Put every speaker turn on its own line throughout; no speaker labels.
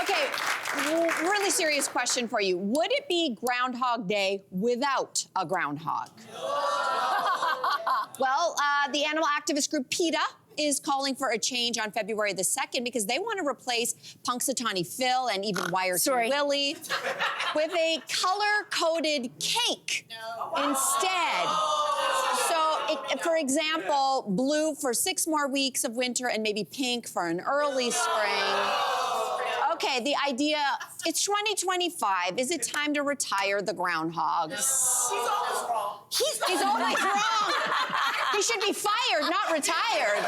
Okay, really serious question for you. Would it be Groundhog Day without a groundhog? Well, the animal activist group PETA is calling for a change on February the 2nd because they want to replace Punxsutawney Phil and even Wiarton Willie with a color-coded cake instead. So, for example, blue for 6 more weeks of winter and maybe pink for an early spring. Okay, the idea, it's 2025. Is it time to retire the groundhogs?
He's always wrong.
He's always wrong. He should be fired, not retired.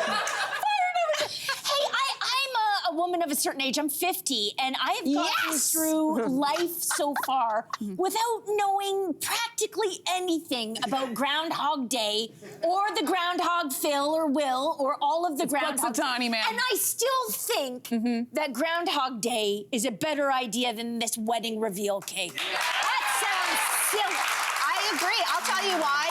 Hey, I'm a woman of a certain age. I'm 50, and I have gotten through life so far without knowing practically anything about Groundhog Day or the Groundhog Phil or Will or all of the groundhogs.
Punxsutawney, man.
And I still think that Groundhog Day is a better idea than this wedding reveal cake. That sounds silly.
I agree. I'll tell you why.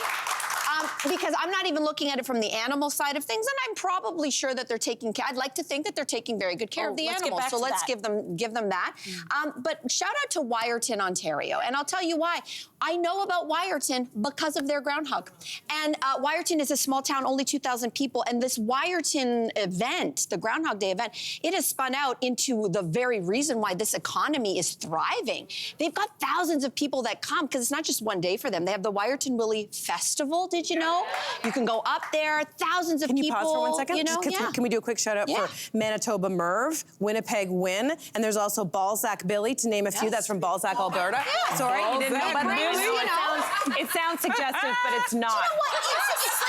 Because I'm not even looking at it from the animal side of things, and I'm probably sure that they're taking care. I'd like to think that they're taking very good care of the animals. So let's give them that. But shout out to Wiarton, Ontario, and I'll tell you why. I know about Wiarton because of their groundhog. And Wiarton is a small town, only 2,000 people, and this Wiarton event, the Groundhog Day event, it has spun out into the very reason why this economy is thriving. They've got thousands of people that come, because it's not just one day for them. They have the Wiarton Willie Festival, did you know? You can go up there, thousands of people.
Can you pause for 1 second?
You know?
Can we do a quick shout out for Manitoba Merv, Winnipeg Win, and there's also Balzac Billy, to name a few. That's from Balzac, Alberta. Sorry, you didn't know about that? It sounds suggestive, but it's not.
You know what? It's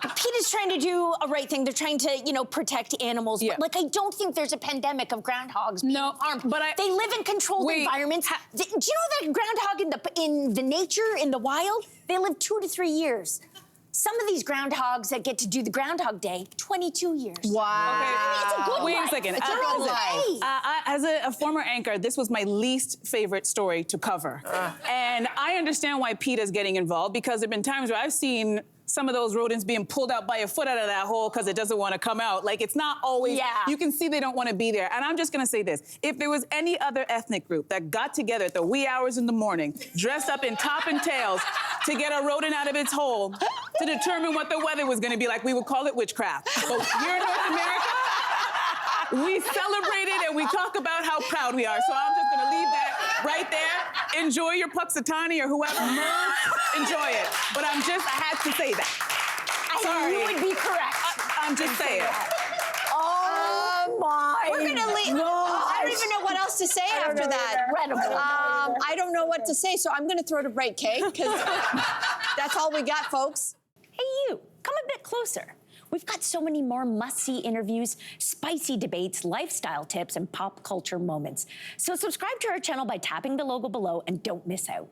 like PETA's trying to do a right thing. They're trying to, protect animals. But, like, I don't think there's a pandemic of groundhogs being harmed.
But
they live in controlled environments. Do you know that groundhog in the nature, in the wild, they live 2 to 3 years. Some of these groundhogs that get to do the Groundhog Day, 22 years.
Wow.
I mean, it's a good
Wait
life.
a second.
It's a good life.
As a former anchor, this was my least favorite story to cover. And I understand why PETA's getting involved, because there have been times where I've seen some of those rodents being pulled out by a foot out of that hole because it doesn't want to come out. Like, it's not always, you can see they don't want to be there. And I'm just going to say this. If there was any other ethnic group that got together at the wee hours in the morning, dressed up in top and tails to get a rodent out of its hole to determine what the weather was going to be like, we would call it witchcraft. But here in North America, we celebrate it and we talk about how proud we are. So I'm just going to leave that right there. Enjoy your Punxsutawney or whoever. Enjoy it. But I had to say that. Sorry.
You would be correct.
I'm just saying.
Oh my.
We're gonna leave. I don't even know what else to say after that.
Incredible.
I don't know what to say, so I'm gonna throw to break, Kate, because that's all we got, folks.
Hey, you, come a bit closer. We've got so many more must-see interviews, spicy debates, lifestyle tips, and pop culture moments. So subscribe to our channel by tapping the logo below and don't miss out.